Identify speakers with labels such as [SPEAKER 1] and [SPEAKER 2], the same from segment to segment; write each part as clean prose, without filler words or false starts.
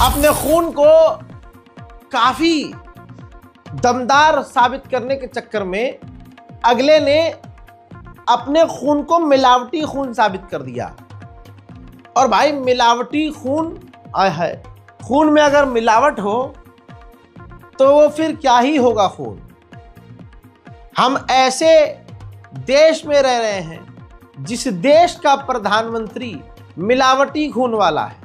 [SPEAKER 1] अपने खून को काफी दमदार साबित करने के चक्कर में अगले ने अपने खून को मिलावटी खून साबित कर दिया। और भाई मिलावटी खून है, खून में अगर मिलावट हो तो वो फिर क्या ही होगा खून। हम ऐसे देश में रह रहे हैं जिस देश का प्रधानमंत्री मिलावटी खून वाला है,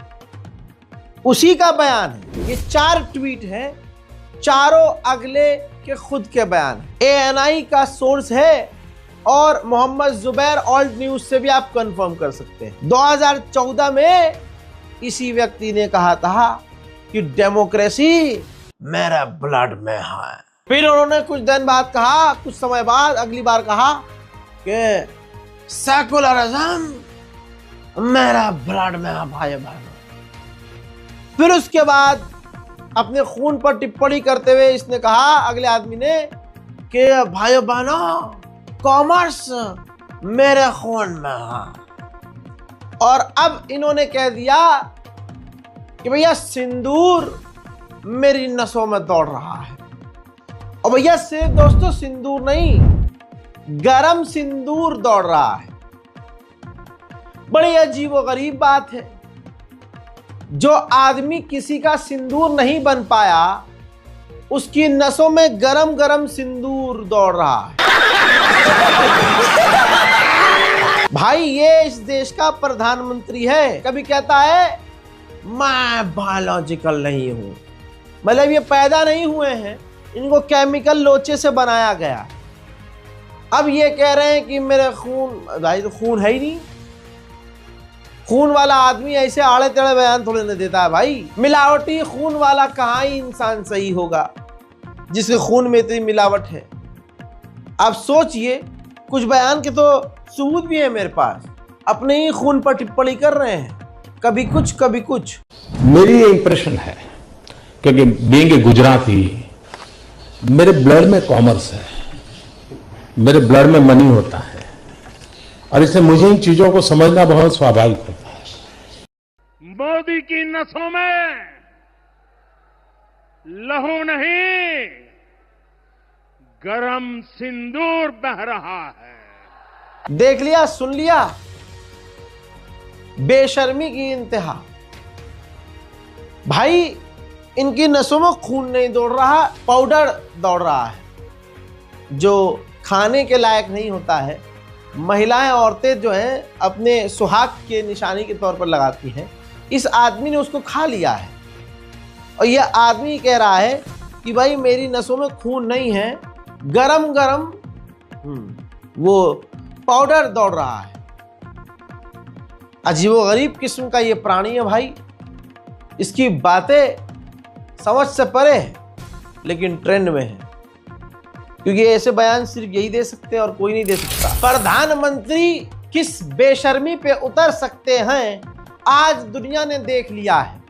[SPEAKER 1] उसी का बयान है। ये 4 ट्वीट हैं, चारों अगले के खुद के बयान है। ANI का सोर्स है और मोहम्मद जुबैर ऑल्ट न्यूज से भी आप कंफर्म कर सकते हैं। 2014 में इसी व्यक्ति ने कहा था कि डेमोक्रेसी मेरे ब्लड में है। फिर उन्होंने कुछ दिन बाद कहा, कुछ समय बाद अगली बार कहा कि सेकुलरिज्म मेरा ब्लड में है भाई बहनों। फिर उसके बाद अपने खून पर टिप्पणी करते हुए इसने कहा, अगले आदमी ने, कि भाई बहनों कॉमर्स मेरे खून में है। और अब इन्होंने कह दिया कि भैया सिंदूर मेरी नसों में दौड़ रहा है। और भैया सिर्फ दोस्तों सिंदूर नहीं, गरम सिंदूर दौड़ रहा है। बड़ी अजीबोगरीब बात है, जो आदमी किसी का सिंदूर नहीं बन पाया, उसकी नसों में गरम गरम सिंदूर दौड़ रहा है। भाई ये इस देश का प्रधानमंत्री है, कभी कहता है मैं बायोलॉजिकल नहीं हूं, मतलब ये पैदा नहीं हुए हैं, इनको केमिकल लोचे से बनाया गया। अब ये कह रहे हैं कि मेरे खून, भाई तो खून है ही नहीं। खून वाला आदमी ऐसे आड़े टेढ़े बयान थोड़े न देता है भाई। मिलावटी खून वाला कहाँ ही इंसान सही होगा जिसके खून में इतनी मिलावट है। आप सोचिए, कुछ बयान के तो सबूत भी है मेरे पास, अपने ही खून पर टिप्पणी कर रहे हैं, कभी कुछ कभी कुछ।
[SPEAKER 2] मेरी ये इंप्रेशन है, क्योंकि बीइंग ए गुजराती, मेरे ब्लड में कॉमर्स है, मेरे ब्लड में मनी होता है, और इसलिए मुझे इन चीजों को समझना बहुत स्वाभाविक होता है।
[SPEAKER 3] मोदी की नसों में लहू नहीं, गरम सिंदूर बह रहा है।
[SPEAKER 1] देख लिया, सुन लिया, बेशर्मी की इंतहा। भाई इनकी नसों में खून नहीं दौड़ रहा, पाउडर दौड़ रहा है जो खाने के लायक नहीं होता है। महिलाएं, औरतें जो हैं अपने सुहाग के निशानी के तौर पर लगाती हैं। इस आदमी ने उसको खा लिया है और यह आदमी कह रहा है कि भाई मेरी नसों में खून नहीं है, गरम गरम वो पाउडर दौड़ रहा है। अजीबोगरीब किस्म का ये प्राणी है भाई। इसकी बातें समझ से परे है, लेकिन ट्रेंड में है, क्योंकि ऐसे बयान सिर्फ यही दे सकते हैं और कोई नहीं दे सकता। प्रधानमंत्री किस बेशर्मी पे उतर सकते हैं आज दुनिया ने देख लिया है।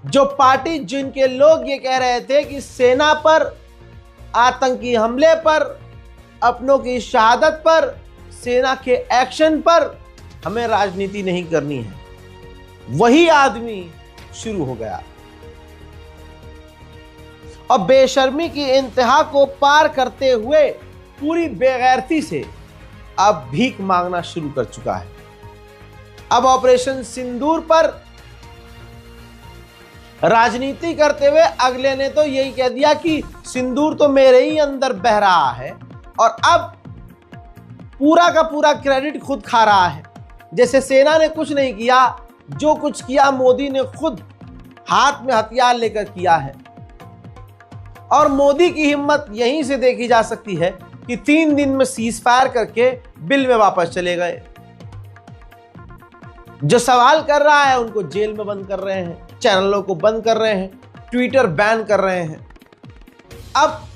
[SPEAKER 1] जो पार्टी, जिनके लोग ये कह रहे थे कि सेना पर, आतंकी हमले पर, अपनों की शहादत पर, सेना के एक्शन पर हमें राजनीति नहीं करनी है, वही आदमी शुरू हो गया और बेशर्मी की इंतहा को पार करते हुए पूरी बेगैरती से अब भीख मांगना शुरू कर चुका है। अब ऑपरेशन सिंदूर पर राजनीति करते हुए अगले ने तो यही कह दिया कि सिंदूर तो मेरे ही अंदर बह रहा है, और अब पूरा का पूरा क्रेडिट खुद खा रहा है। जैसे सेना ने कुछ नहीं किया, जो कुछ किया मोदी ने खुद हाथ में हथियार लेकर किया है। और मोदी की हिम्मत यहीं से देखी जा सकती है कि 3 दिन में सीज फायर करके बिल में वापस चले गए। जो सवाल कर रहा है उनको जेल में बंद कर रहे हैं, चैनलों को बंद कर रहे हैं, ट्विटर बैन कर रहे हैं। अब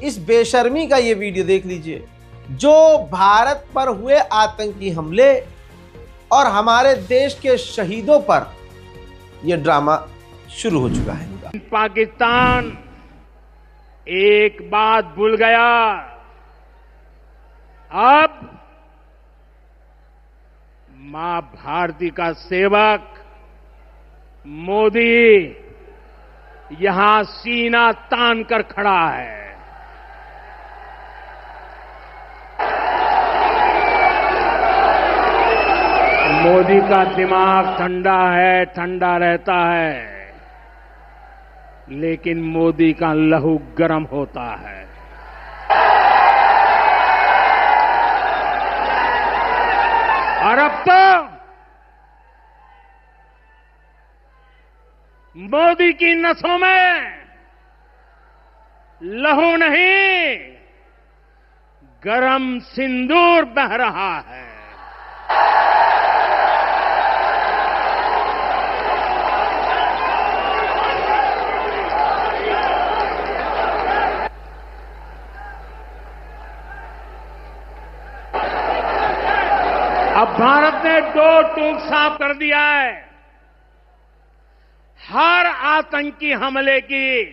[SPEAKER 1] इस बेशर्मी का ये वीडियो देख लीजिए, जो भारत पर हुए आतंकी हमले और हमारे देश के शहीदों पर यह ड्रामा शुरू हो चुका है।
[SPEAKER 3] पाकिस्तान एक बात भूल गया, अब मां भारती का सेवक मोदी यहां सीना तान कर खड़ा है। मोदी का दिमाग ठंडा है, ठंडा रहता है, लेकिन मोदी का लहू गर्म होता है। और अब तो मोदी की नसों में लहू नहीं, गरम सिंदूर बह रहा है। अब भारत ने दो टूक साफ कर दिया है। हर आतंकी हमले की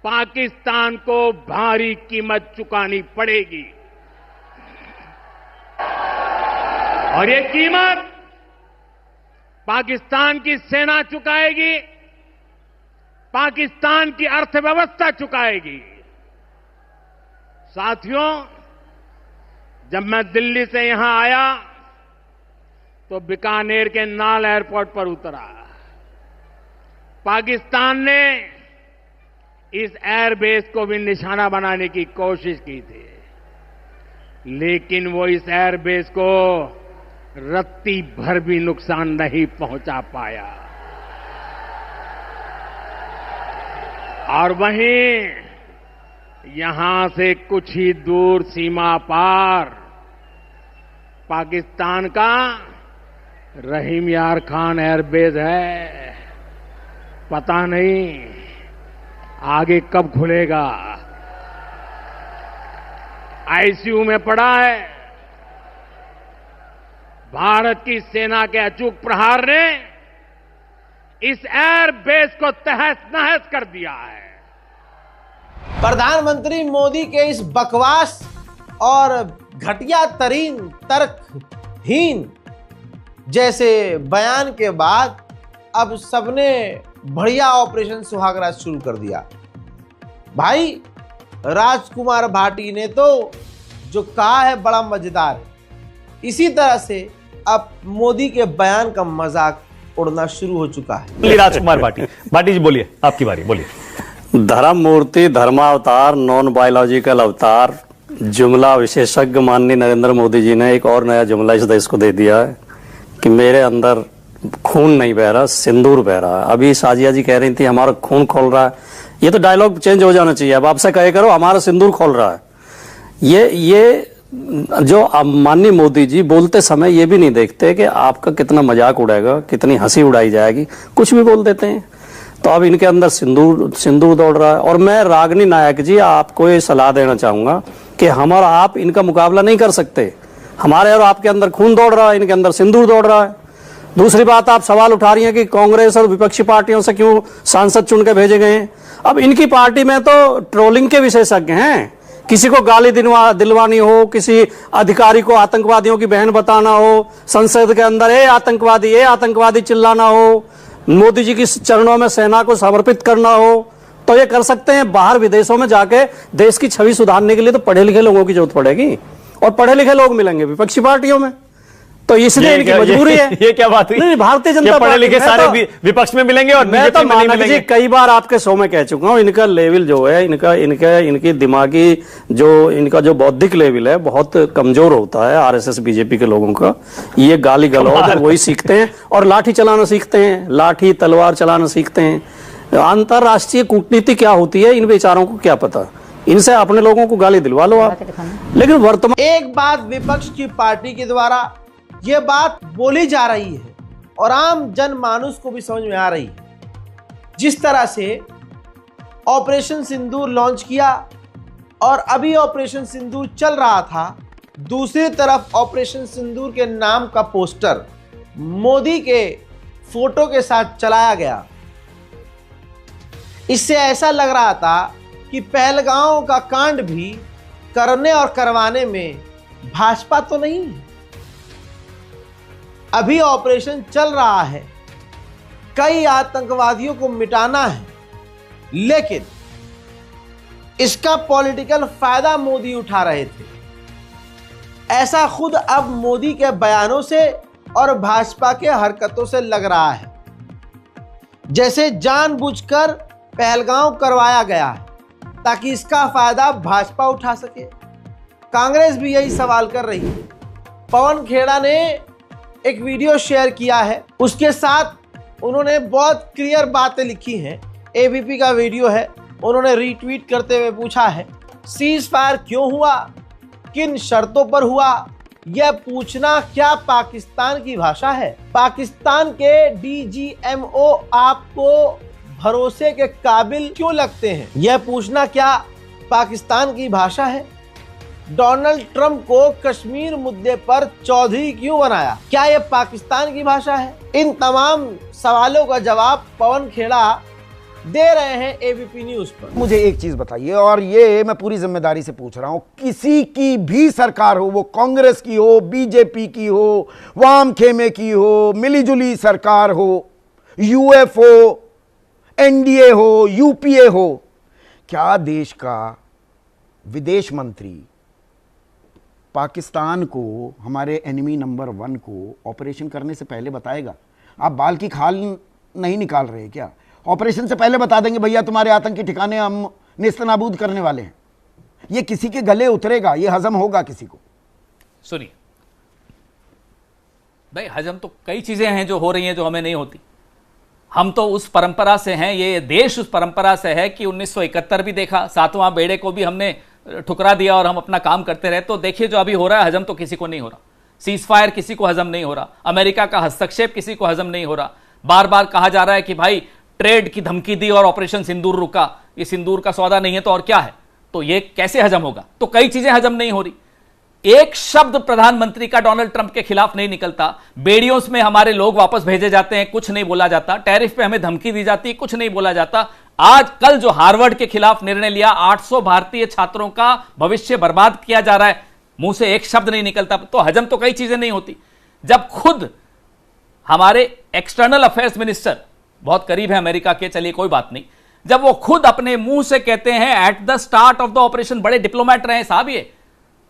[SPEAKER 3] पाकिस्तान को भारी कीमत चुकानी पड़ेगी और ये कीमत पाकिस्तान की सेना चुकाएगी, पाकिस्तान की अर्थव्यवस्था चुकाएगी। साथियों, जब मैं दिल्ली से यहां आया तो बीकानेर के नाल एयरपोर्ट पर उतरा। पाकिस्तान ने इस एयरबेस को भी निशाना बनाने की कोशिश की थी, लेकिन वो इस एयरबेस को रत्ती भर भी नुकसान नहीं पहुंचा पाया। और वहीं यहां से कुछ ही दूर सीमा पार पाकिस्तान का रहीम यार खान एयरबेस है। पता नहीं आगे कब खुलेगा। आईसीयू में पड़ा है। भारत की सेना के अचूक प्रहार ने इस एयरबेस को तहस नहस कर दिया है।
[SPEAKER 1] प्रधानमंत्री मोदी के इस बकवास और घटिया तरीन तर्कहीन जैसे बयान के बाद अब सबने बढ़िया ऑपरेशन सुहागराज शुरू कर दिया। भाई राजकुमार भाटी ने तो जो कहा है बड़ा मजेदार है। इसी तरह से अब मोदी के बयान का मजाक उड़ना शुरू हो चुका है।
[SPEAKER 4] राजकुमार भाटी जी बोलिए, आपकी बारी, बोलिए।
[SPEAKER 5] धर्म मूर्ति, धर्मावतार, नॉन बायोलॉजिकल अवतार, जुमला विशेषज्ञ माननीय नरेंद्र मोदी जी ने एक और नया जुमला इस देश को दे दिया है कि मेरे अंदर खून नहीं बह रहा, सिंदूर बह रहा है। अभी साजिया जी कह रही थी हमारा खून खोल रहा है। ये तो डायलॉग चेंज हो जाना चाहिए। अब आपसे कहे करो हमारा सिंदूर खोल रहा है। ये जो माननीय मोदी जी बोलते समय ये भी नहीं देखते कि आपका कितना मजाक उड़ाएगा, कितनी हंसी उड़ाई जाएगी, कुछ भी बोल देते हैं। तो अब इनके अंदर सिंदूर दौड़ रहा है। और मैं रागिनी नायक जी आपको ये सलाह देना चाहूंगा कि हम और आप इनका मुकाबला नहीं कर सकते। हमारे और आपके अंदर खून दौड़ रहा है, इनके अंदर सिंदूर दौड़ रहा है। दूसरी बात, आप सवाल उठा रही हैं कि कांग्रेस और विपक्षी पार्टियों से क्यों सांसद चुन के भेजे गए हैं। अब इनकी पार्टी में तो ट्रोलिंग के विशेषज्ञ हैं। किसी को गाली दिलवानी हो, किसी अधिकारी को आतंकवादियों की बहन बताना हो, संसद के अंदर ए आतंकवादी चिल्लाना हो, मोदी जी की चरणों में सेना को समर्पित करना हो, तो ये कर सकते हैं। बाहर विदेशों में जाके देश की छवि सुधारने के लिए तो पढ़े लिखे लोगों की जरूरत पड़ेगी, और पढ़े लिखे लोग मिलेंगे विपक्षी पार्टियों में। तो इसलिए इनकी मजबूरी है।
[SPEAKER 4] ये क्या बात हुई?
[SPEAKER 5] नहीं, भारतीय जनता
[SPEAKER 4] पढ़े लिखे सारे विपक्ष में मिलेंगे और
[SPEAKER 5] मैं तो मानक जी कई बार आपके शो में कह चुका हूं, इनका लेवल जो है, इनकी दिमागी इनका जो बौद्धिक लेवल है बहुत कमजोर होता है। आरएसएस बीजेपी के लोगों का ये गाली गलौज वही सीखते हैं और लाठी चलाना सीखते हैं, लाठी तलवार चलाना सीखते हैं। अंतरराष्ट्रीय कूटनीति क्या होती है इन बेचारों को क्या पता। इनसे अपने लोगों को गाली दिलवा लो आप। लेकिन वर्तमान
[SPEAKER 1] एक बात विपक्ष की पार्टी के द्वारा यह बात बोली जा रही है और आम जनमानुस को भी समझ में आ रही है। जिस तरह से ऑपरेशन सिंदूर लॉन्च किया और अभी ऑपरेशन सिंदूर चल रहा था, दूसरी तरफ ऑपरेशन सिंदूर के नाम का पोस्टर मोदी के फोटो के साथ चलाया गया। इससे ऐसा लग रहा था कि पहलगांव का कांड भी करने और करवाने में भाजपा तो नहीं है। अभी ऑपरेशन चल रहा है कई आतंकवादियों को मिटाना है, लेकिन इसका पॉलिटिकल फायदा मोदी उठा रहे थे। ऐसा खुद अब मोदी के बयानों से और भाजपा के हरकतों से लग रहा है, जैसे जानबूझकर पहलगाम करवाया गया है ताकि इसका फायदा भाजपा उठा सके। कांग्रेस भी यही सवाल कर रही है। पवन खेड़ा ने एक वीडियो शेयर किया है, उसके साथ उन्होंने बहुत क्लियर बातें लिखी हैं। एबीपी का वीडियो है, उन्होंने रीट्वीट करते हुए पूछा है, सीज फायर क्यों हुआ, किन शर्तों पर हुआ, यह पूछना क्या पाकिस्तान की भाषा है? पाकिस्तान के डीजीएमओ आपको भरोसे के काबिल क्यों लगते हैं? यह पूछना क्या पाकिस्तान की भाषा है? डोनाल्ड ट्रंप को कश्मीर मुद्दे पर चौधरी क्यों बनाया? क्या यह पाकिस्तान की भाषा है? इन तमाम सवालों का जवाब पवन खेड़ा दे रहे हैं एबीपी न्यूज पर।
[SPEAKER 6] मुझे एक चीज बताइए, और ये मैं पूरी जिम्मेदारी से पूछ रहा हूं, किसी की भी सरकार हो, वो कांग्रेस की हो, बीजेपी की हो, वाम खेमे की हो, मिलीजुली सरकार हो, यूएफओ, एनडीए हो, यूपीए हो, क्या देश का विदेश मंत्री पाकिस्तान को, हमारे एनिमी नंबर 1 को ऑपरेशन करने से पहले बताएगा? आप बाल की खाल नहीं निकाल रहे क्या? ऑपरेशन से पहले बता देंगे भैया तुम्हारे आतंकी ठिकाने हम नेस्तनाबूद करने वाले हैं। ये किसी के गले उतरेगा? ये हजम होगा किसी को?
[SPEAKER 7] सुनिए भाई, हजम तो कई चीजें हैं जो हो रही हैं जो हमें नहीं होती। हम तो उस परंपरा से हैं, ये देश उस परंपरा से है कि 1971 भी देखा, 7वां बेड़े को भी हमने ठुकरा दिया और हम अपना काम करते रहे। तो देखिए जो अभी हो रहा है, हजम तो किसी को नहीं हो रहा। सीज फायर किसी को हजम नहीं हो रहा, अमेरिका का हस्तक्षेप किसी को हजम नहीं हो रहा। बार बार कहा जा रहा है कि भाई ट्रेड की धमकी दी और ऑपरेशन सिंदूर रुका, ये सिंदूर का सौदा नहीं है तो और क्या है? तो ये कैसे हजम होगा? तो कई चीजें हजम नहीं हो रही। एक शब्द प्रधानमंत्री का डोनाल्ड ट्रंप के खिलाफ नहीं निकलता। बेड़ियों में हमारे लोग वापस भेजे जाते हैं, कुछ नहीं बोला जाता। टैरिफ पे हमें धमकी दी जाती है, कुछ नहीं बोला जाता। आज कल जो हार्वर्ड के खिलाफ निर्णय लिया, 800 भारतीय छात्रों का भविष्य बर्बाद किया जा रहा है, मुंह से एक शब्द नहीं निकलता। तो हजम तो कई चीजें नहीं होती। जब खुद हमारे एक्सटर्नल अफेयर्स मिनिस्टर, बहुत करीब है अमेरिका के, चलिए कोई बात नहीं, जब वो खुद अपने मुंह से कहते हैं at the start of the operation, बड़े डिप्लोमेट रहे साहब, ये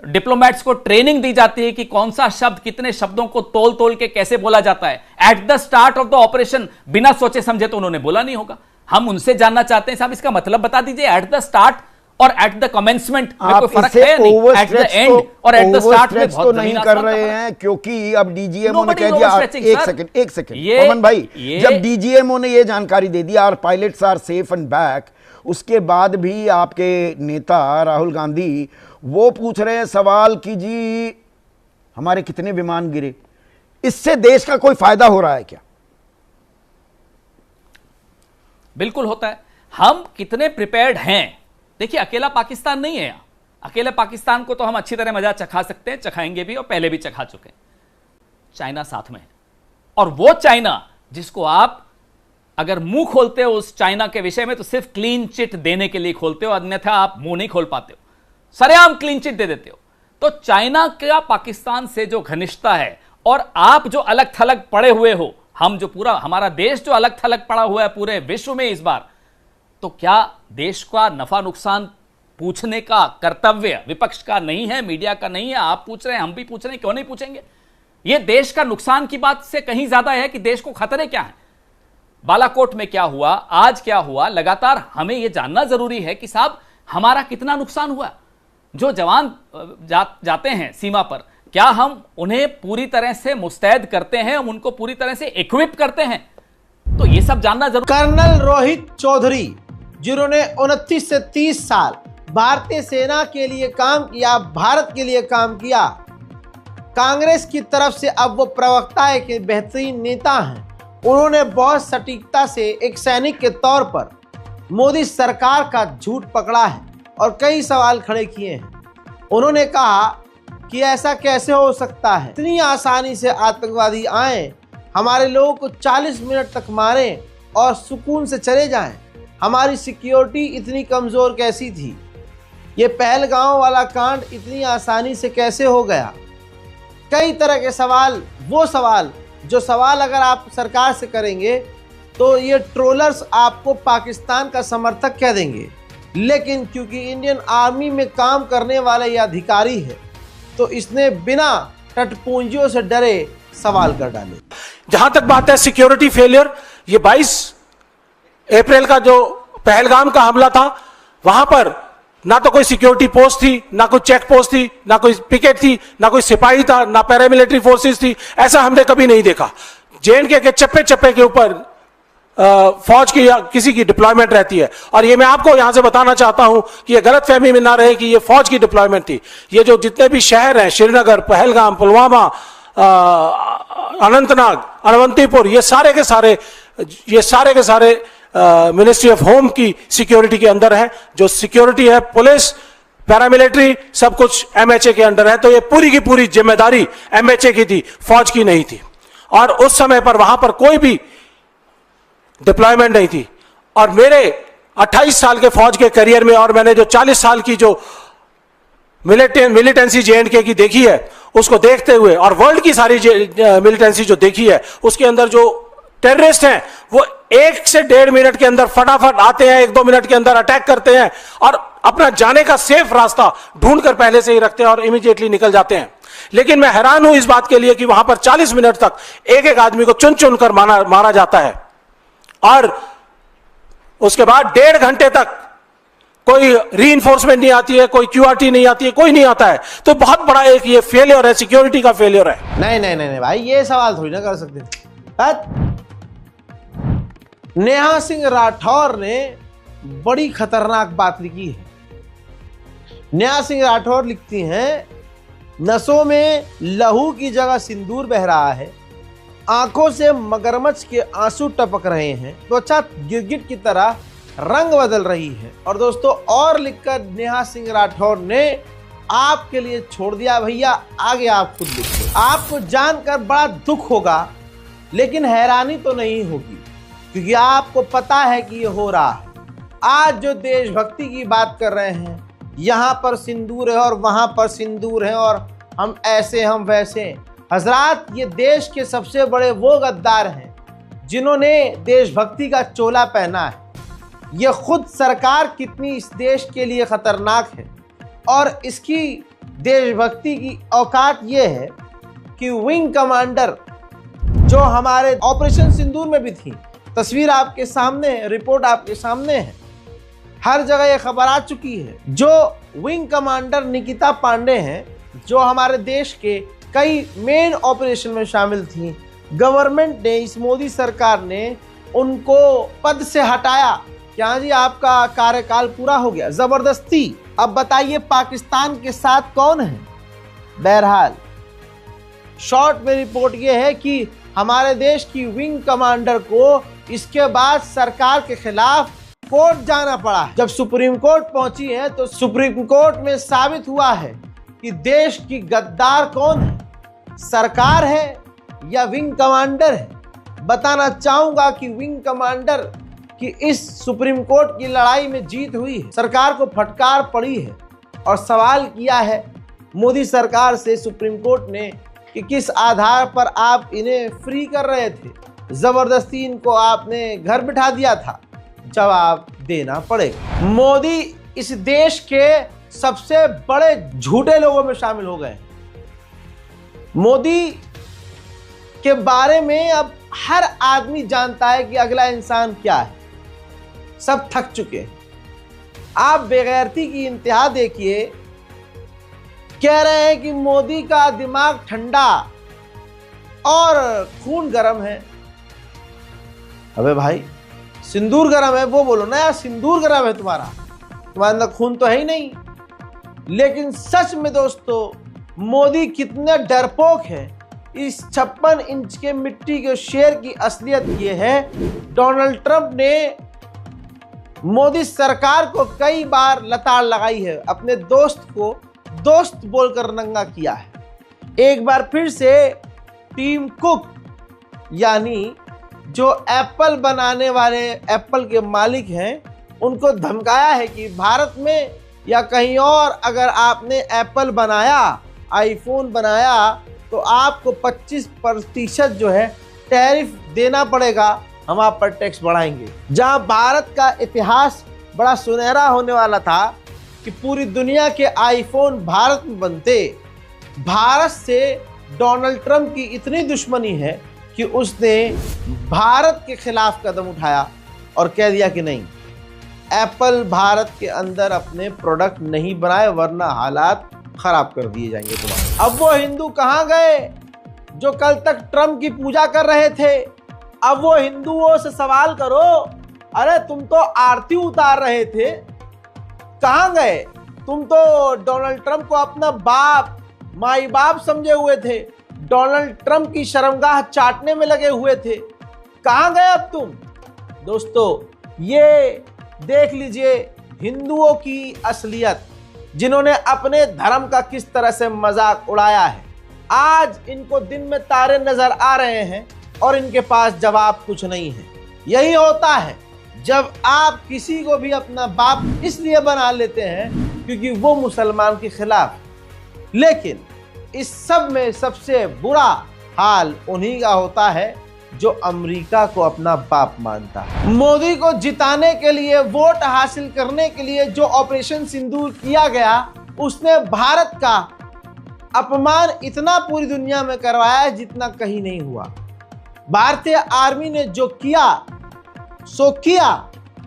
[SPEAKER 7] डिप्लोमेट्स को ट्रेनिंग दी जाती है कि कौन सा शब्द कितने शब्दों को तोल तोल के कैसे बोला जाता है। At the start of the operation बिना सोचे समझे तो उन्होंने बोला नहीं होगा। हम उनसे जानना चाहते हैं साहब, इसका मतलब बता दीजिए। एट द स्टार्ट और एट द कमेंसमेंट में कोई फर्क है नहीं? एट द एंड और एट द स्टार्ट में बहुत
[SPEAKER 6] तो नहीं कर रहे हैं, क्योंकि अब डीजीएमओ ने कह दिया। एक सेकंड पवन भाई, जब डीजीएमओ ने ये जानकारी दे दी our pilots are safe and back, उसके बाद भी आपके नेता राहुल गांधी वो पूछ रहे हैं सवाल कि जी हमारे कितने विमान गिरे। इससे देश का कोई फायदा हो रहा है क्या?
[SPEAKER 7] बिल्कुल होता है। हम कितने प्रिपेयर्ड हैं? देखिए अकेला पाकिस्तान नहीं है। अकेले पाकिस्तान को तो हम अच्छी तरह मजा चखा सकते हैं, चखाएंगे भी और पहले भी चखा चुके हैं। चाइना साथ में है, और वो चाइना जिसको आप अगर मुंह खोलते हो उस चाइना के विषय में तो सिर्फ क्लीन चिट देने के लिए खोलते हो, अन्यथा आप मुंह नहीं खोल पाते हो, सरेआम क्लीन चिट दे देते हो। तो चाइना का पाकिस्तान से जो घनिष्ठता है, और आप जो अलग थलग पड़े हुए हो, हम जो पूरा हमारा देश जो अलग थलग पड़ा हुआ है पूरे विश्व में इस बार, तो क्या देश का नफा नुकसान पूछने का कर्तव्य विपक्ष का नहीं है, मीडिया का नहीं है? आप पूछ रहे हैं, हम भी पूछ रहे हैं, क्यों नहीं पूछेंगे? यह देश का नुकसान की बात से कहीं ज्यादा है कि देश को खतरे क्या है। बालाकोट में क्या हुआ, आज क्या हुआ, लगातार हमें यह जानना जरूरी है कि साहब हमारा कितना नुकसान हुआ। जो जवान जाते हैं सीमा पर, क्या हम उन्हें पूरी तरह से मुस्तैद करते हैं, हम उनको पूरी तरह से इक्विप करते हैं? तो ये सब जानना जरूरी।
[SPEAKER 1] कर्नल रोहित चौधरी, जिन्होंने 29 से 30 साल भारतीय सेना के लिए काम किया, भारत के लिए काम किया, कांग्रेस की तरफ से अब वो प्रवक्ता एक बेहतरीन नेता हैं। उन्होंने बहुत सटीकता से एक सैनिक के तौर पर मोदी सरकार का झूठ पकड़ा है और कई सवाल खड़े किए हैं। उन्होंने कहा कि ऐसा कैसे हो सकता है, इतनी आसानी से आतंकवादी आए, हमारे लोगों को 40 मिनट तक मारें और सुकून से चले जाएं। हमारी सिक्योरिटी इतनी कमज़ोर कैसी थी? ये पहलगाम वाला कांड इतनी आसानी से कैसे हो गया? कई तरह के सवाल, वो सवाल जो सवाल अगर आप सरकार से करेंगे तो ये ट्रोलर्स आपको पाकिस्तान का समर्थक कह देंगे, लेकिन क्योंकि इंडियन आर्मी में काम करने वाला ये अधिकारी है तो इसने बिना टटपूंजियों से डरे सवाल कर डाले।
[SPEAKER 8] जहां तक बात है सिक्योरिटी फेलियर, ये 22 अप्रैल का जो पहलगाम का हमला था, वहां पर ना तो कोई सिक्योरिटी पोस्ट थी, ना कोई चेक पोस्ट थी, ना कोई पिकेट थी, ना कोई सिपाही था, ना पैरामिलिट्री फोर्सेस थी। ऐसा हमने कभी नहीं देखा। जेएनके के चप्पे चप्पे के ऊपर फौज की या किसी की डिप्लॉयमेंट रहती है। और ये मैं आपको यहां से बताना चाहता हूं कि ये गलतफहमी में ना रहे कि ये फौज की डिप्लॉयमेंट थी। ये जो जितने भी शहर हैं, श्रीनगर, पहलगाम, पुलवामा, अनंतनाग, अनवंतीपुर, ये सारे के सारे मिनिस्ट्री ऑफ होम की सिक्योरिटी के अंदर है। जो सिक्योरिटी है, पुलिस, पैरामिलिट्री, सब कुछ एमएचए के अंडर है। तो ये पूरी की पूरी जिम्मेदारी एमएचए की थी, फौज की नहीं थी। और उस समय पर वहां पर कोई भी डिप्लॉयमेंट नहीं थी। और मेरे 28 साल के फौज के करियर में, और मैंने जो 40 साल की जो मिलिटेंसी जेएनके की देखी है, उसको देखते हुए, और वर्ल्ड की सारी मिलिटेंसी जो देखी है, उसके अंदर जो टेररिस्ट हैं वो 1 से 1.5 मिनट के अंदर फटाफट आते हैं, 1-2 मिनट के अंदर अटैक करते हैं और अपना जाने का सेफ रास्ता ढूंढकर पहले से ही रखते हैं और इमीडिएटली निकल जाते हैं। लेकिन मैं हैरान हूं इस बात के लिए कि वहां पर 40 मिनट तक एक एक आदमी को चुन चुन कर मारा जाता है, और उसके बाद 1.5 घंटे तक कोई रीइंफोर्समेंट नहीं आती है, कोई क्यूआरटी नहीं आती है, कोई नहीं आता है। तो बहुत बड़ा एक ये फेलियर है, सिक्योरिटी का फेलियर है।
[SPEAKER 1] नहीं भाई, ये सवाल थोड़ी ना कर सकते। नेहा सिंह राठौर ने बड़ी खतरनाक बात लिखी है। नेहा सिंह राठौर लिखती हैं, नसों में लहू की जगह सिंदूर बह रहा है, आंखों से मगरमच्छ के आंसू टपक रहे हैं, त्वचा गिरगिट की तरह रंग बदल रही है। और दोस्तों, और लिखकर नेहा सिंह राठौर ने आपके लिए छोड़ दिया, भैया आगे आप खुद लिखिए। आपको जानकर बड़ा दुख होगा, लेकिन हैरानी तो नहीं होगी, क्योंकि आपको पता है कि ये हो रहा है। आज जो देशभक्ति की बात कर रहे हैं, यहाँ पर सिंदूर है और वहाँ पर सिंदूर है और हम ऐसे हम वैसे, हजरात, ये देश के सबसे बड़े वो गद्दार हैं जिन्होंने देशभक्ति का चोला पहना है। ये खुद सरकार कितनी इस देश के लिए खतरनाक है, और इसकी देशभक्ति की औकात ये है कि विंग कमांडर जो हमारे ऑपरेशन सिंदूर में भी थी, तस्वीर आपके सामने है, रिपोर्ट आपके सामने है, हर जगह ये खबर आ चुकी है। जो विंग कमांडर निकिता पांडे हैं, जो हमारे देश के कई मेन ऑपरेशन में शामिल थी, गवर्नमेंट ने, इस मोदी सरकार ने उनको पद से हटाया। क्या जी, आपका कार्यकाल पूरा हो गया, जबरदस्ती। अब बताइए पाकिस्तान के साथ कौन है? बहरहाल शॉर्ट में रिपोर्ट ये है कि हमारे देश की विंग कमांडर को इसके बाद सरकार के खिलाफ कोर्ट जाना पड़ा। जब सुप्रीम कोर्ट पहुंची है तो सुप्रीम कोर्ट में साबित हुआ है कि देश की गद्दार कौन है, सरकार है या विंग कमांडर है। बताना चाहूंगा कि विंग कमांडर की इस सुप्रीम कोर्ट की लड़ाई में जीत हुई है, सरकार को फटकार पड़ी है, और सवाल किया है मोदी सरकार से सुप्रीम कोर्ट ने कि किस आधार पर आप इन्हें फ्री कर रहे थे, जबरदस्ती इनको आपने घर बिठा दिया था। जवाब देना पड़ेगा। मोदी इस देश के सबसे बड़े झूठे लोगों में शामिल हो गए। मोदी के बारे में अब हर आदमी जानता है कि अगला इंसान क्या है। सब थक चुके हैं। आप बेगैरती की इंतहा देखिए। कह रहे हैं कि मोदी का दिमाग ठंडा और खून गर्म है। अबे भाई, सिंदूर गर्म है वो बोलो ना यार, सिंदूर गर्म है तुम्हारा, तुम्हारे अंदर खून तो है ही नहीं। लेकिन सच में दोस्तों, मोदी कितने डरपोक है। इस 56 इंच के मिट्टी के शेर की असलियत ये है, डोनाल्ड ट्रंप ने मोदी सरकार को कई बार लताड़ लगाई है, अपने दोस्त को दोस्त बोलकर नंगा किया है। एक बार फिर से टीम कुक, यानी जो एप्पल बनाने वाले एप्पल के मालिक हैं, उनको धमकाया है कि भारत में या कहीं और अगर आपने एप्पल बनाया, आईफोन बनाया, तो आपको 25% जो है टैरिफ देना पड़ेगा, हम आप पर टैक्स बढ़ाएंगे। जहां भारत का इतिहास बड़ा सुनहरा होने वाला था कि पूरी दुनिया के आईफोन भारत में बनते, भारत से डोनाल्ड ट्रंप की इतनी दुश्मनी है कि उसने भारत के खिलाफ कदम उठाया और कह दिया कि नहीं, एप्पल भारत के अंदर अपने प्रोडक्ट नहीं बनाए वरना हालात खराब कर दिए जाएंगे तुम्हारे। अब वो हिंदू कहां गए जो कल तक ट्रंप की पूजा कर रहे थे? अब वो हिंदुओं से सवाल करो, अरे तुम तो आरती उतार रहे थे, कहां गए? तुम तो डोनाल्ड ट्रंप को अपना बाप, माई बाप समझे हुए थे, डोनाल्ड ट्रंप की शर्मगाह चाटने में लगे हुए थे, कहां गए अब तुम? दोस्तों, ये देख लीजिए हिंदुओं की असलियत, जिन्होंने अपने धर्म का किस तरह से मजाक उड़ाया है। आज इनको दिन में तारे नजर आ रहे हैं और इनके पास जवाब कुछ नहीं है। यही होता है जब आप किसी को भी अपना बाप इसलिए बना लेते हैं क्योंकि वो मुसलमान के खिलाफ। लेकिन इस सब में सबसे बुरा हाल उन्हीं का होता है जो अमेरिका को अपना बाप मानता है। मोदी को जिताने के लिए, वोट हासिल करने के लिए जो ऑपरेशन सिंदूर किया गया, उसने भारत का अपमान इतना पूरी दुनिया में करवाया जितना कहीं नहीं हुआ। भारतीय आर्मी ने जो किया सो किया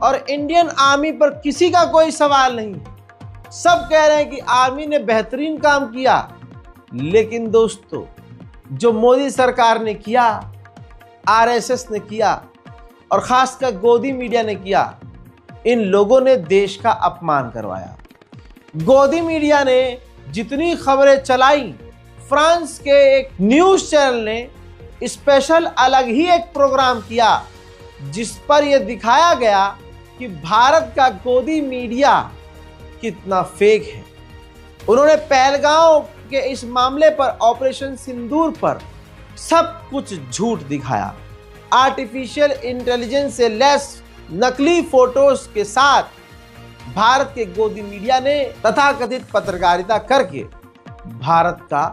[SPEAKER 1] और इंडियन आर्मी पर किसी का कोई सवाल नहीं। सब कह रहे हैं कि आर्मी ने बेहतरीन काम किया, लेकिन दोस्तों जो मोदी सरकार ने किया, आरएसएस ने किया और खासकर गोदी मीडिया ने किया, इन लोगों ने देश का अपमान करवाया। गोदी मीडिया ने जितनी खबरें चलाई, फ्रांस के एक न्यूज चैनल ने स्पेशल अलग ही एक प्रोग्राम किया जिस पर यह दिखाया गया कि भारत का गोदी मीडिया कितना फेक है। उन्होंने पहलगांव के इस मामले पर, ऑपरेशन सिंदूर पर सब कुछ झूठ दिखाया। आर्टिफिशियल इंटेलिजेंस से लैस नकली फोटोज के साथ भारत के गोदी मीडिया ने तथाकथित पत्रकारिता करके भारत का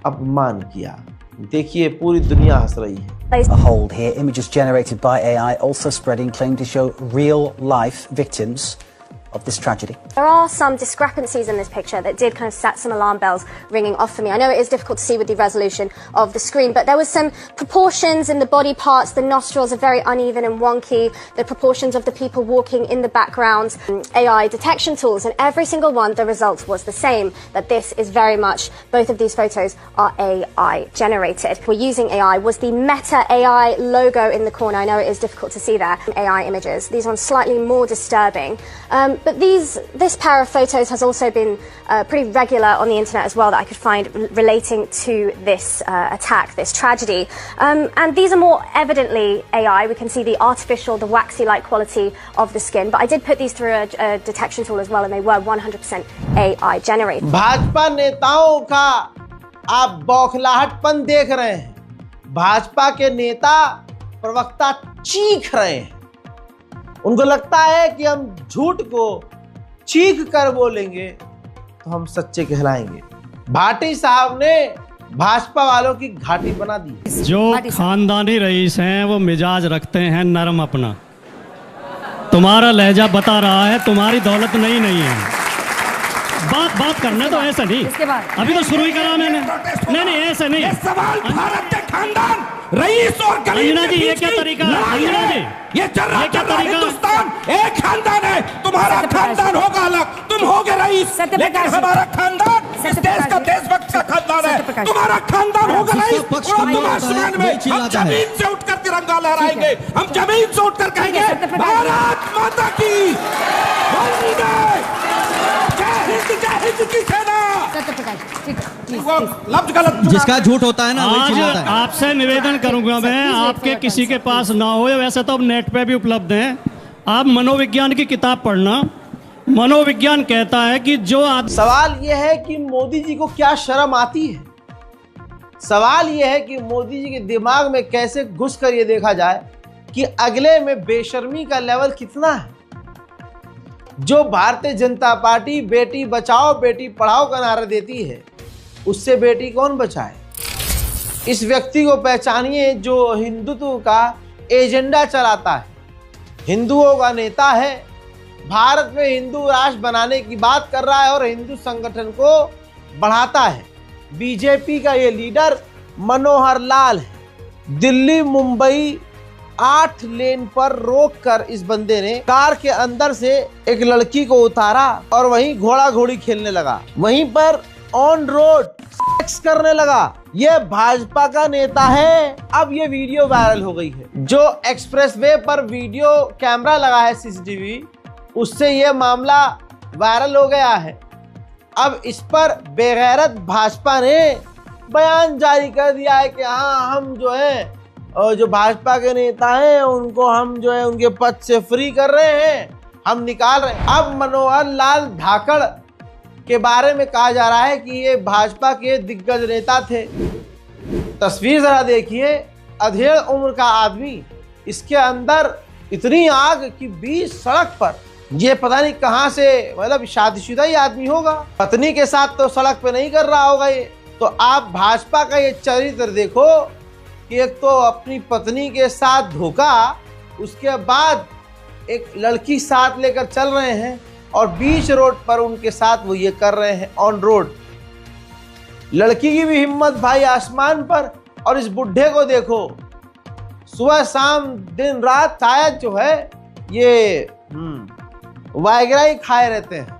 [SPEAKER 1] अपमान किया। देखिए पूरी दुनिया हंस रही है।
[SPEAKER 9] Hold here, images generated by AI also spreading, claim to show real life victims of this tragedy.
[SPEAKER 10] There are some discrepancies in this picture that did kind of set some alarm bells ringing off for me. I know it is difficult to see with the resolution of the screen, but there was some proportions in the body parts. The nostrils are very uneven and wonky. The proportions of the people walking in the background. AI detection tools, and every single one, the result was the same, that this is very much, both of these photos are AI generated. We're using AI was the Meta AI logo in the corner. I know it is difficult to see there. AI images. These ones slightly more disturbing. But this pair of photos has also been pretty regular on the internet as well that I could find relating to this attack, this tragedy. And these are more evidently AI. We can see the artificial, the waxy-like quality of the skin. But I did put these through a detection tool as well, and they were 100% AI generated.
[SPEAKER 1] Bhajpa नेताओं का आप बौखलाहटपन देख रहे हैं। भाजपा के नेता, प्रवक्ता चीख रहे हैं। उनको लगता है कि हम झूठ को चीख कर बोलेंगे तो हम सच्चे कहलाएंगे। भाटी साहब ने भाजपा वालों की घाटी बना दी।
[SPEAKER 11] जो खानदानी रईस हैं वो मिजाज रखते हैं नरम अपना। तुम्हारा लहजा बता रहा है तुम्हारी दौलत नहीं है। बात करना तो ऐसा नहीं, अभी तो शुरू ही करा मैंने। नहीं ऐसा नहीं।
[SPEAKER 12] ये सवाल भारत के खानदान, रईस और गरीब
[SPEAKER 11] जी, ये क्या तरीका है? अंजना जी,
[SPEAKER 12] ये चल रहा हिंदुस्तान एक खानदान है। तुम्हारा खानदान होगा अलग, तुम होगे रईस, लेकिन हमारा खानदान इस देश का देशभक्त का खानदान है। तुम्हारा खानदान होगा रईस और तुम आसमान में, हम जमीन से उठकर तिरंगा लहराएंगे, हम जमीन से उठकर कहेंगे भारत माता की,
[SPEAKER 13] जिसका झूठ होता है ना वही चिल्लाता है।
[SPEAKER 11] आपसे निवेदन करूंगा मैं, आपके किसी के पास ना हो, वैसे तो अब नेट पे भी उपलब्ध हैं, आप मनोविज्ञान की किताब पढ़ना। मनोविज्ञान कहता है कि जो
[SPEAKER 1] सवाल यह है कि मोदी जी को क्या शर्म आती है। सवाल यह है कि मोदी जी के दिमाग में कैसे घुसकर यह देखा जाए कि अगले में बेशर्मी का लेवल कितना है। जो भारतीय जनता पार्टी बेटी बचाओ बेटी पढ़ाओ का नारा देती है, उससे बेटी कौन बचाए। इस व्यक्ति को पहचानिए जो हिंदुत्व का एजेंडा चलाता है, हिंदुओं का नेता है, भारत में हिंदू राष्ट्र बनाने की बात कर रहा है और हिंदू संगठन को बढ़ाता है। बीजेपी का ये लीडर मनोहर लाल है। दिल्ली मुंबई 8 लेन पर रोककर इस बंदे ने कार के अंदर से एक लड़की को उतारा और वहीं घोड़ा घोड़ी खेलने लगा, वहीं पर ऑन रोड सेक्स करने लगा। ये भाजपा का नेता है। अब ये वीडियो वायरल हो गई है। जो एक्सप्रेसवे पर वीडियो कैमरा लगा है सीसीटीवी, उससे ये मामला वायरल हो गया है। अब इस पर बेगैरत भाजपा ने बयान जारी कर दिया है कि हाँ, हम जो है और जो भाजपा के नेता हैं उनको हम जो है उनके पद से फ्री कर रहे हैं, हम निकाल रहे हैं। अब मनोहर लाल धाकड़ के बारे में कहा जा रहा है कि ये भाजपा के दिग्गज नेता थे। तस्वीर जरा देखिए, अधेड़ उम्र का आदमी, इसके अंदर इतनी आग कि बीच सड़क पर, ये पता नहीं कहां से, मतलब शादीशुदा ही आदमी होगा, पत्नी के साथ तो सड़क पे नहीं कर रहा होगा ये। तो आप भाजपा का ये चरित्र देखो कि एक तो अपनी पत्नी के साथ धोखा, उसके बाद एक लड़की साथ लेकर चल रहे हैं और बीच रोड पर उनके साथ वो ये कर रहे हैं ऑन रोड। लड़की की भी हिम्मत भाई आसमान पर, और इस बुढ़े को देखो सुबह शाम दिन रात शायद जो है ये वायग्रा ही खाए रहते हैं।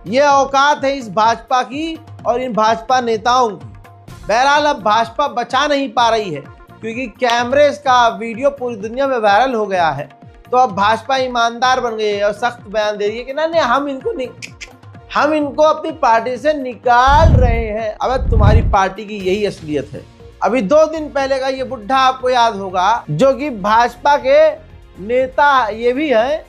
[SPEAKER 1] ये औकात है इस भाजपा की और इन भाजपा नेताओं की। बहरहाल अब भाजपा बचा नहीं पा रही है क्योंकि कैमरे का वीडियो पूरी दुनिया में वायरल हो गया है। तो अब भाजपा ईमानदार बन गई है और सख्त बयान दे रही है कि नहीं, हम इनको अपनी पार्टी से निकाल रहे हैं। अब तुम्हारी पार्टी की यही असलियत है। अभी 2 दिन पहले का ये बुढ़ा आपको याद होगा, जो कि भाजपा के नेता ये भी है।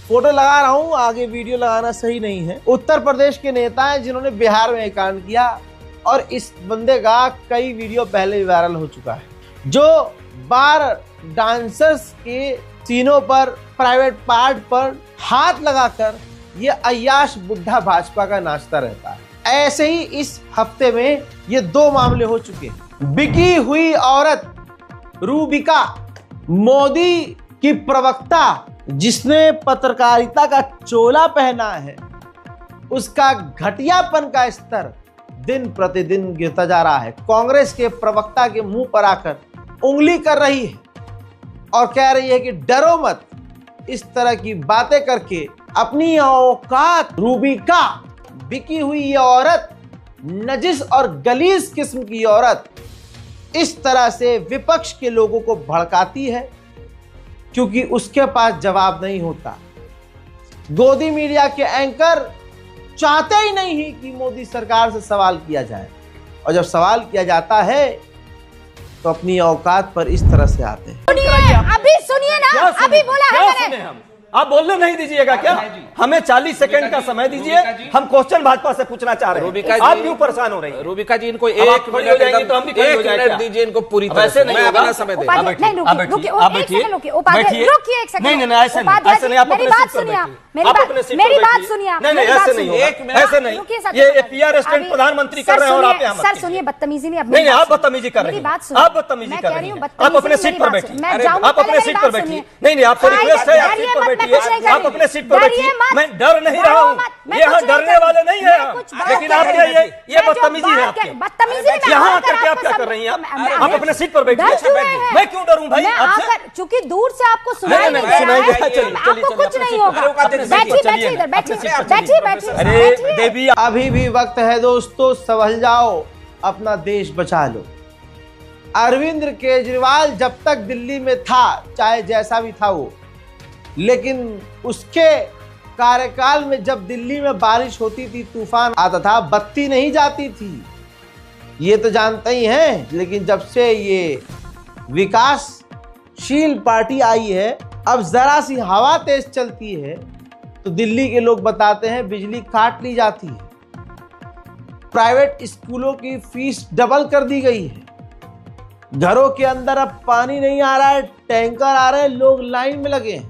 [SPEAKER 1] फोटो लगा रहा हूं, आगे वीडियो लगाना सही नहीं है। उत्तर प्रदेश के नेता हैं जिन्होंने बिहार में कांड किया और इस बंदे का कई वीडियो पहले भी वायरल हो चुका है। जो बार डांसर्स के सीनों पर, प्राइवेट पार्ट पर हाथ लगाकर ये अय्याश बुढ़ा भाजपा का नाचता रहता है। ऐसे ही इस हफ्ते में ये 2 मामले हो चुके हैं। बिकी हुई औरत रूबिका, मोदी की प्रवक्ता जिसने पत्रकारिता का चोला पहना है, उसका घटियापन का स्तर दिन प्रतिदिन गिरता जा रहा है। कांग्रेस के प्रवक्ता के मुंह पर आकर उंगली कर रही है और कह रही है कि डरो मत, इस तरह की बातें करके अपनी औकात। रूबिका, बिकी हुई ये औरत, नजिस और गलीज किस्म की औरत, इस तरह से विपक्ष के लोगों को भड़काती है क्योंकि उसके पास जवाब नहीं होता। गोदी मीडिया के एंकर चाहते ही नहीं ही कि मोदी सरकार से सवाल किया जाए, और जब सवाल किया जाता है तो अपनी औकात पर इस तरह से आते हैं।
[SPEAKER 14] अभी सुनिए ना, अभी बोला है मैंने। आप बोलने नहीं दीजिएगा क्या? हमें 40 सेकंड का समय दीजिए, हम क्वेश्चन भाजपा से पूछना चाह रहे हैं। आप क्यों परेशान हो रही हैं?
[SPEAKER 15] रूबिका जी, इनको 1 मिनट तो हम भी खड़े हो जाएंगे, दीजिए इनको पूरी तरह से। नहीं अपना समय दे।
[SPEAKER 14] नहीं, रुकिए एक सेकंड, ऐसे नहीं। आप मेरी बात सुनिए, मेरी बात सुनिए। नहीं, ऐसे नहीं, ऐसे नहीं। ये पीआर रेस्टोरेंट प्रधानमंत्री कर रहे हैं और आप यहाँ
[SPEAKER 10] सर सुनिए, बदतमीजी नहीं।
[SPEAKER 14] नहीं, आप बदतमीजी कर रहे हैं। आप बदतमीजी कर रही हैं। आप अपने सीट पर बैठिए, आप अपने सीट पर बैठिए। नहीं, आपसे रिक्वेस्ट है, आप सीट पर बैठिए, आप अपने सीट पर बैठिए। मैं डर नहीं रहा हूँ, यहाँ डरने वाले नहीं है, लेकिन आप ये बदतमीजी है आपकी। यहाँ आकर के आप क्या कर रही हैं? आप अपने सीट पर बैठिए। मैं क्यों डरूं भाई आपसे?
[SPEAKER 10] चूंकि दूर से आपको सुनाई नहीं दे रहा है, आपको कुछ नहीं होगा। बैठिए इधर, बैठिए।
[SPEAKER 14] अरे देवी,
[SPEAKER 1] अभी भी वक्त है दोस्तों, संभल जाओ, अपना देश बचा लो। अरविंद केजरीवाल जब तक दिल्ली में था, चाहे जैसा भी था वो, लेकिन उसके कार्यकाल में जब दिल्ली में बारिश होती थी, तूफान आता था, बत्ती नहीं जाती थी, ये तो जानते ही हैं। लेकिन जब से ये विकासशील पार्टी आई है, अब जरा सी हवा तेज चलती है तो दिल्ली के लोग बताते हैं बिजली काट ली जाती है। प्राइवेट स्कूलों की फीस डबल कर दी गई है। घरों के अंदर अब पानी नहीं आ रहा है, टैंकर आ रहे हैं, लोग लाइन में लगे हैं।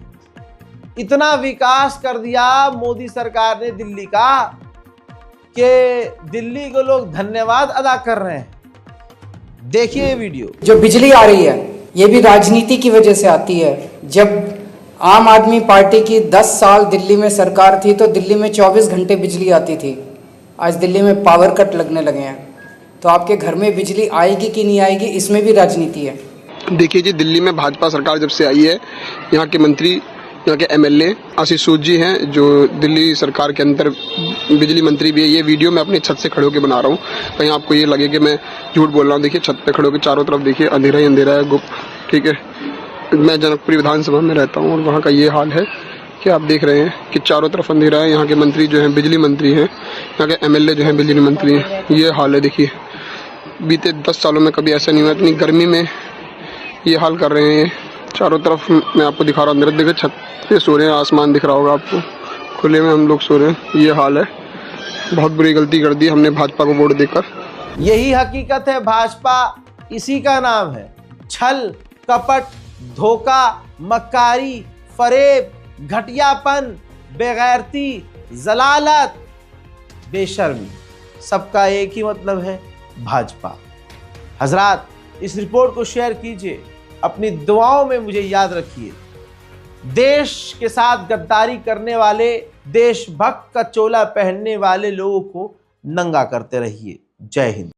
[SPEAKER 1] इतना विकास कर दिया मोदी सरकार ने दिल्ली का कि दिल्ली को लोग धन्यवाद अदा कर रहे हैं। देखिए ये वीडियो।
[SPEAKER 16] जो बिजली आ रही है ये भी राजनीति की वजह से आती है। जब आम आदमी पार्टी की 10 साल दिल्ली में सरकार थी तो दिल्ली में 24 घंटे बिजली आती थी। आज दिल्ली में पावर कट लगने लगे हैं, तो आपके घर में बिजली आएगी कि नहीं आएगी, इसमें भी राजनीति है।
[SPEAKER 17] देखिए जी, दिल्ली में भाजपा सरकार जब से आई है, यहाँ के मंत्री, यहाँ के एमएलए आशीष सूद जी हैं जो दिल्ली सरकार के अंदर बिजली मंत्री भी है। ये वीडियो मैं अपनी छत से खड़े होकर बना रहा हूँ, कहीं आपको ये लगे कि मैं झूठ बोल रहा हूँ। देखिए छत पे खड़े होकर चारों तरफ देखिए अंधेरा ही अंधेरा है, गुप्त, ठीक है। मैं जनकपुरी विधानसभा में रहता हूँ और वहाँ का ये हाल है कि आप देख रहे हैं कि चारों तरफ अंधेरा है। यहाँ के मंत्री जो हैं बिजली मंत्री हैं, यहाँ के एमएलए जो हैं बिजली मंत्री हैं, ये हाल है। देखिए बीते 10 सालों में कभी ऐसा नहीं हुआ, इतनी गर्मी में ये हाल कर रहे हैं। चारों तरफ मैं आपको दिखा रहा हूँ, अंदर देखिए छत पे सो रहे हैं, आसमान दिख रहा होगा आपको, खुले में हम लोग सो रहे हैं। ये हाल है, बहुत बुरी गलती कर दी हमने भाजपा को वोट देकर।
[SPEAKER 1] यही हकीकत है, भाजपा इसी का नाम है। छल, कपट, धोखा, मक्कारी, फरेब, घटियापन, बेगैरती, जलालत, बेशर्मी, सबका एक ही मतलब है, भाजपा। हजरात, इस रिपोर्ट को शेयर कीजिए, अपनी दुआओं में मुझे याद रखिए। देश के साथ गद्दारी करने वाले, देशभक्त का चोला पहनने वाले लोगों को नंगा करते रहिए। जय हिंद।